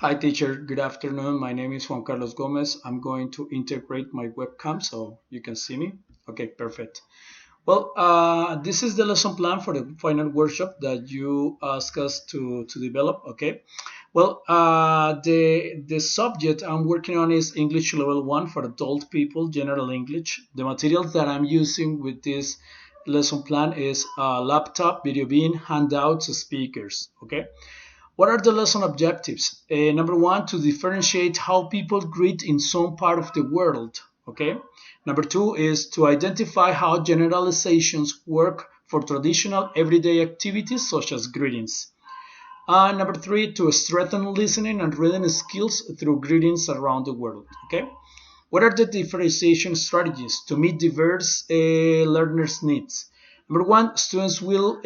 Hi teacher, good afternoon. My name is Juan Carlos Gomez. I'm going to integrate my webcam so you can see me. Okay, perfect. This is the lesson plan for the final workshop that you asked us to develop. Okay. The subject I'm working on is English Level 1 for adult people, general English. The materials that I'm using with this lesson plan is laptop, video bean, handouts, speakers. Okay. What are the lesson objectives? Number one, to differentiate how people greet in some part of the world. Okay. Number two is to identify how generalizations work for traditional everyday activities such as greetings. And number three, to strengthen listening and reading skills through greetings around the world. Okay. What are the differentiation strategies to meet diverse learners' needs? Number one, students with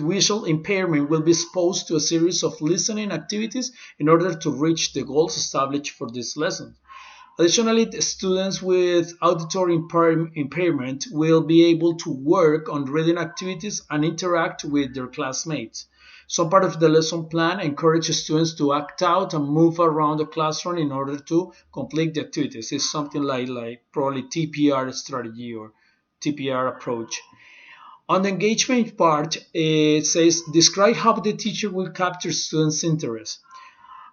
visual impairment will be exposed to a series of listening activities in order to reach the goals established for this lesson. Additionally, students with auditory impairment will be able to work on reading activities and interact with their classmates. Some part of the lesson plan encourages students to act out and move around the classroom in order to complete the activities. It's something like probably TPR strategy or TPR approach. On the engagement part, it says describe how the teacher will capture students' interest.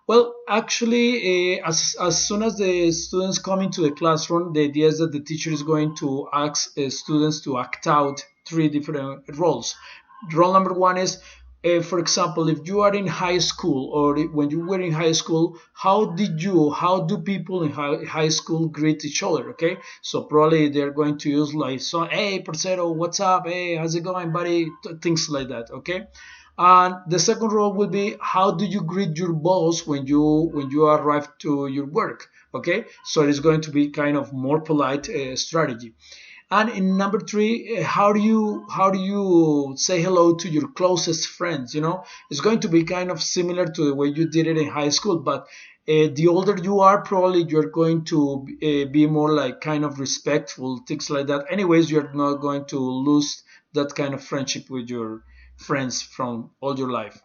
Well, actually, as soon as the students come into the classroom, the idea is that the teacher is going to ask students to act out three different roles. Role number one is, for example, if you are in high school or when you were in high school, how do people in high school greet each other? Okay, so probably they're going to use like, so, hey, Parcero, what's up? Hey, how's it going, buddy? Things like that. Okay. And the second role will be how do you greet your boss when you arrive to your work? Okay, so it's going to be kind of more polite strategy. And in number three, how do you say hello to your closest friends? It's going to be kind of similar to the way you did it in high school, but the older you are, probably you're going to be more like kind of respectful, things like that. Anyways, you're not going to lose that kind of friendship with your friends from all your life.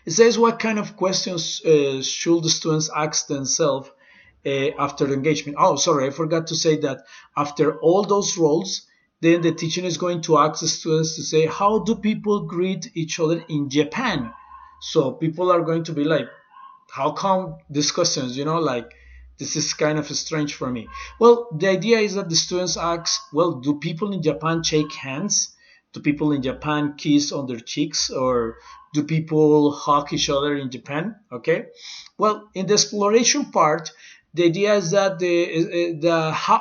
It says what kind of questions should the students ask themselves after the engagement. Oh, sorry, I forgot to say that after all those roles, then the teacher is going to ask the students to say, how do people greet each other in Japan? So people are going to be like, how come these questions, like this is kind of strange for me. Well, the idea is that the students ask, well, do people in Japan shake hands? Do people in Japan kiss on their cheeks? Or do people hug each other in Japan? Okay. Well, in the exploration part, the idea is that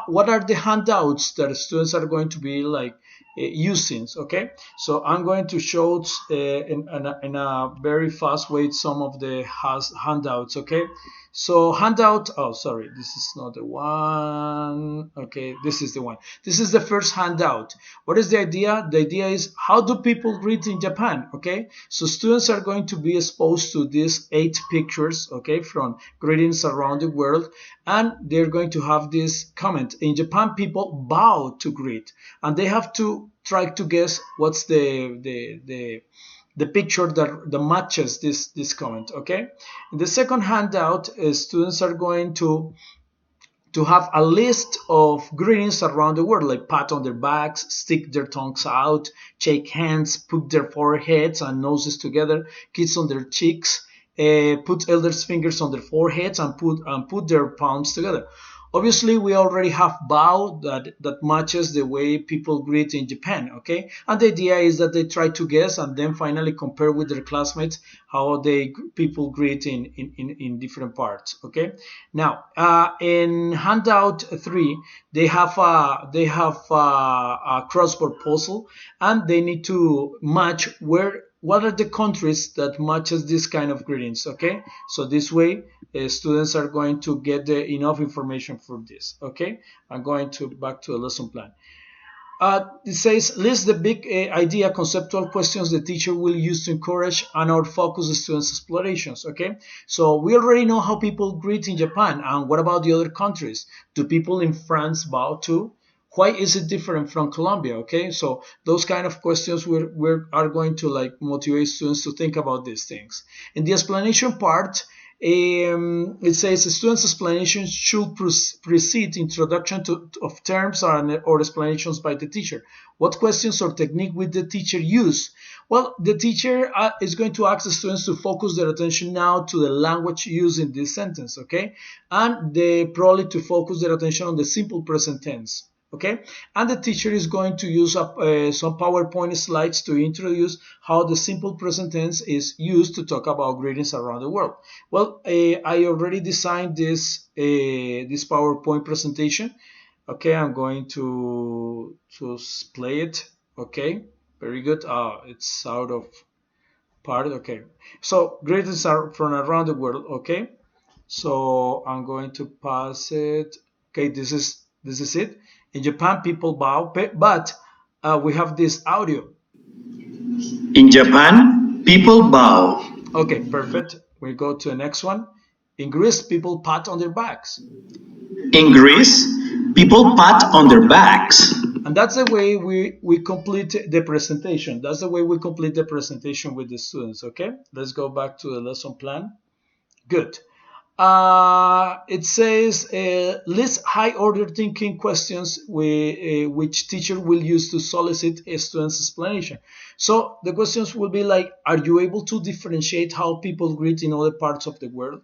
what are the handouts that students are going to be like using. Okay, so I'm going to show in a very fast way some of the handouts. Okay, so handout, oh sorry, this is not the one. Okay, this is the one. This is the first handout. What is the idea? The idea is, how do people greet in Japan? Okay, so students are going to be exposed to these 8 pictures, okay, from greetings around the world, and they're going to have this comment. In Japan, people bow to greet, and they have to try to guess what's the picture that matches this comment. Okay, in the second handout, students are going to have a list of greetings around the world, like pat on their backs, stick their tongues out, shake hands, put their foreheads and noses together, kiss on their cheeks, put elders' fingers on their foreheads, and put their palms together. Obviously, we already have bow that matches the way people greet in Japan, okay? And the idea is that they try to guess and then finally compare with their classmates how people greet in different parts, okay? Now, in handout 3, they have a crossword puzzle, and they need to match what are the countries that matches this kind of greetings. Okay, so this way students are going to get enough information for this. Okay, I'm going to back to the lesson plan. It says list the big idea conceptual questions the teacher will use to encourage and or focus the students' explorations. Okay, so we already know how people greet in Japan, and what about the other countries? Do people in France bow too? why is it different from Colombia? Okay, so those kind of questions are going to like motivate students to think about these things. In the explanation part, it says students' explanation should precede introduction of terms or explanations by the teacher. What questions or technique will the teacher use? Well, the teacher is going to ask the students to focus their attention now to the language used in this sentence, okay? And they probably to focus their attention on the simple present tense, okay? And the teacher is going to use some PowerPoint slides to introduce how the simple present tense is used to talk about greetings around the world. Well, I already designed this PowerPoint presentation. Okay, I'm going to play it. Okay, very good. It's out of part. Okay, so greetings are from around the world. Okay, so I'm going to pass it. Okay, this is it. In Japan, people bow, but we have this audio. In Japan, people bow. Okay, perfect. We go to the next one. In Greece, people pat on their backs. In Greece, people pat on their backs. And that's the way we complete the presentation. That's the way we complete the presentation with the students, okay? Let's go back to the lesson plan. Good. It says list high-order thinking questions which teacher will use to solicit a student's explanation. So the questions will be like, are you able to differentiate how people greet in other parts of the world?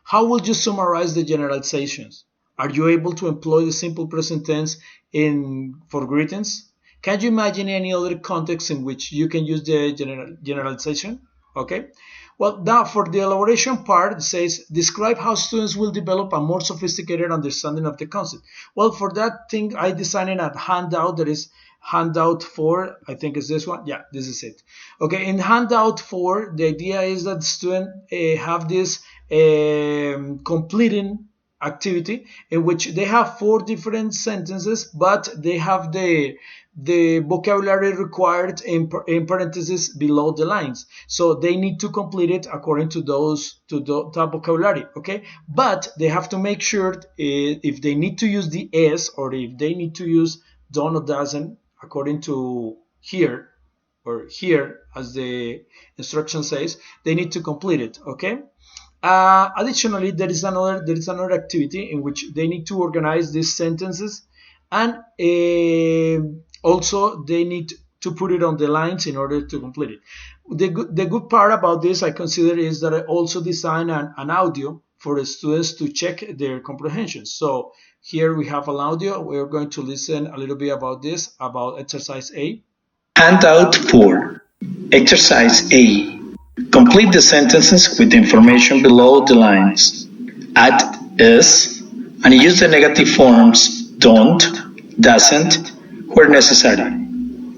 How would you summarize the generalizations? Are you able to employ the simple present tense for greetings? Can you imagine any other context in which you can use the generalization? Okay. Well, now for the elaboration part, it says, describe how students will develop a more sophisticated understanding of the concept. Well, for that thing, I designed a handout that is handout 4. I think it's this one. Yeah, this is it. Okay, in handout 4, the idea is that the student have this completing activity in which they have 4 different sentences, but they have the vocabulary required in parentheses below the lines. So they need to complete it according to that vocabulary, okay? But they have to make sure if they need to use the S or if they need to use don't or doesn't according to here or here as the instruction says, they need to complete it, okay? Additionally, there is another activity in which they need to organize these sentences, and also they need to put it on the lines in order to complete it. The good part about this, I consider, is that I also design an audio for the students to check their comprehension. So here we have an audio. We're going to listen a little bit about this, about exercise A. Handout 4. Exercise A. Complete the sentences with the information below the lines. Add is and use the negative forms don't, doesn't, where necessary.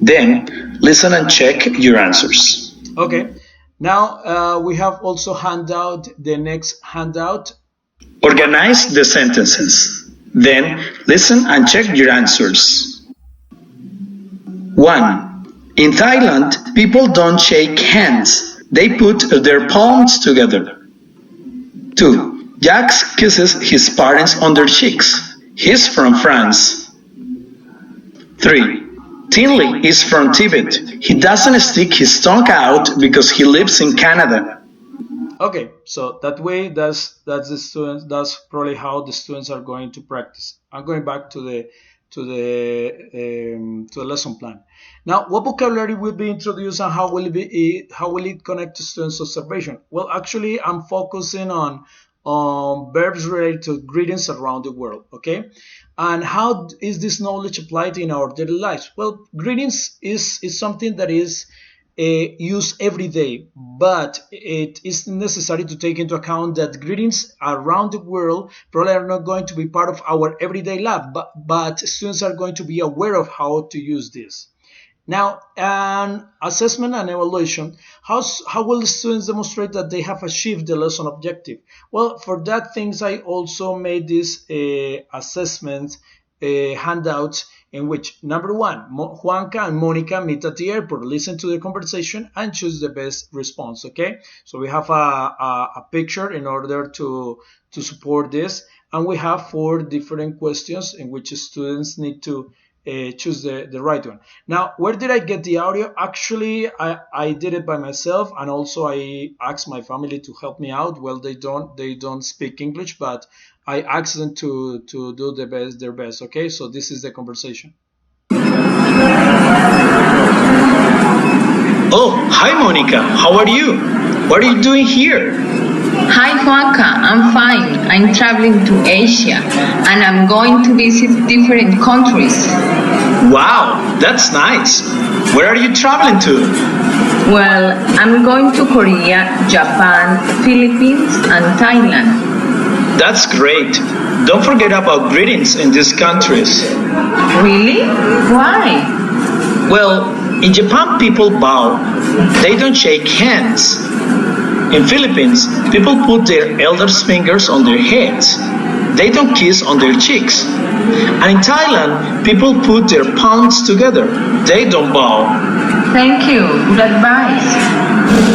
Then listen and check your answers. Okay. Now we have also the next handout. Organize the sentences. Then listen and check your answers. 1. In Thailand, people don't shake hands. They put their palms together. 2. Jack kisses his parents on their cheeks. He's from France. 3. Tinley is from Tibet. He doesn't stick his tongue out because he lives in Canada. Okay, so that way that's the students. That's probably how the students are going to practice. I'm going back to the lesson plan. Now, what vocabulary will be introduced and how will it connect to students' observation? Well, actually, I'm focusing on verbs related to greetings around the world. Okay, and how is this knowledge applied in our daily lives? Well, greetings is something that is used every day, but it is necessary to take into account that greetings around the world probably are not going to be part of our everyday life, but students are going to be aware of how to use this. Now, an assessment and evaluation. How will the students demonstrate that they have achieved the lesson objective? Well, for that things I also made this assessment handouts in which, number 1, Juanca and Monica meet at the airport, listen to the conversation, and choose the best response, okay? So we have a picture in order to support this, and we have 4 different questions in which students need to choose the right one. Now, where did I get the audio? Actually, I did it by myself, and also I asked my family to help me out. Well, they don't speak English, but I asked them to do their best. Okay, so this is the conversation. Oh, hi Monica, how are you? What are you doing here? Hi Juanca, I'm fine. I'm traveling to Asia and I'm going to visit different countries. Wow, that's nice. Where are you traveling to? Well, I'm going to Korea, Japan, Philippines, and Thailand. That's great. Don't forget about greetings in these countries. Really? Why? Well, in Japan people bow. They don't shake hands. In Philippines, people put their elders' fingers on their heads. They don't kiss on their cheeks. And in Thailand, people put their palms together. They don't bow. Thank you. Good advice.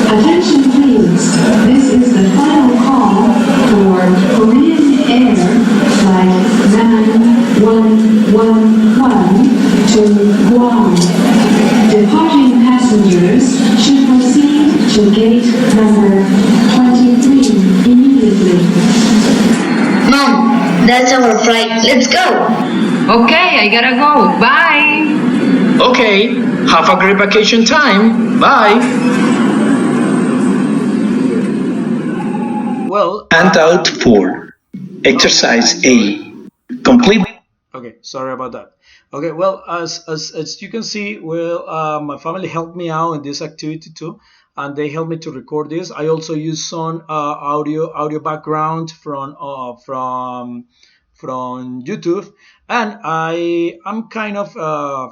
Attention please, this is the final call for Korean Air Flight 9111 to Guam. Departing passengers should proceed to gate number 23 immediately. Mom, that's our flight. Let's go. Okay, I gotta go. Bye. Okay, have a great vacation time. Bye. Well, Handout 4. Exercise A. Complete. okay, sorry about that. Okay, well, as you can see, well, my family helped me out in this activity too, and they helped me to record this. I also use some audio background from YouTube, and I'm kind of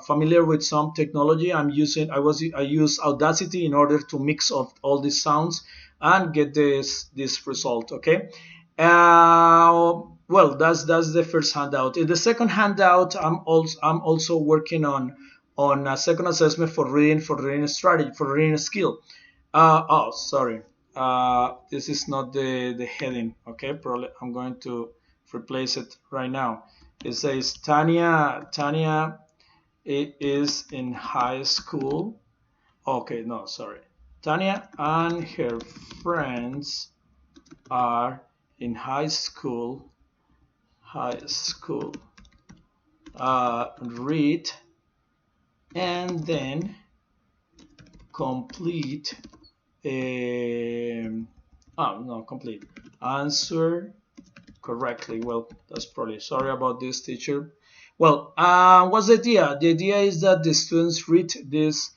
familiar with some technology. I use Audacity in order to mix of all these sounds and get this result. Okay. Well, that's the first handout. In the second handout, I'm also working on a second assessment for reading strategy, for reading skill. Oh, sorry. This is not the heading. Okay, probably I'm going to replace it right now. It says Tanya is in high school. Okay, no, sorry. Tanya and her friends are in high school. Read and then complete. Complete. Answer correctly. Well, that's probably, sorry about this, teacher. Well, what's the idea? The idea is that the students read this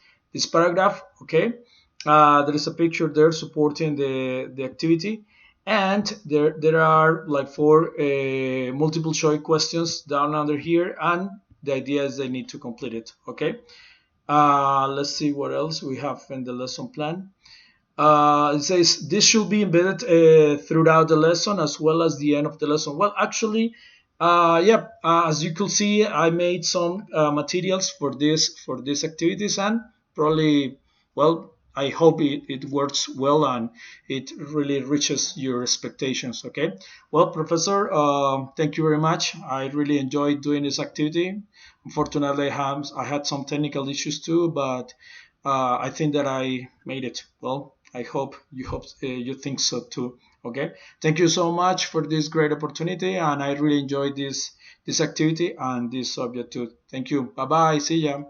paragraph. Okay, there is a picture there supporting the activity, and there are like 4 multiple choice questions down under here, and the idea is they need to complete it. Okay, let's see what else we have in the lesson plan. It says this should be embedded throughout the lesson as well as the end of the lesson. Well, actually, as you could see, I made some materials for these activities, and probably, well, I hope it works well and it really reaches your expectations. Okay. Well, Professor, thank you very much. I really enjoyed doing this activity. Unfortunately, I had some technical issues too, but I think that I made it. Well, I hope you think so too. Okay. Thank you so much for this great opportunity, and I really enjoyed this activity and this subject too. Thank you. Bye bye. See ya.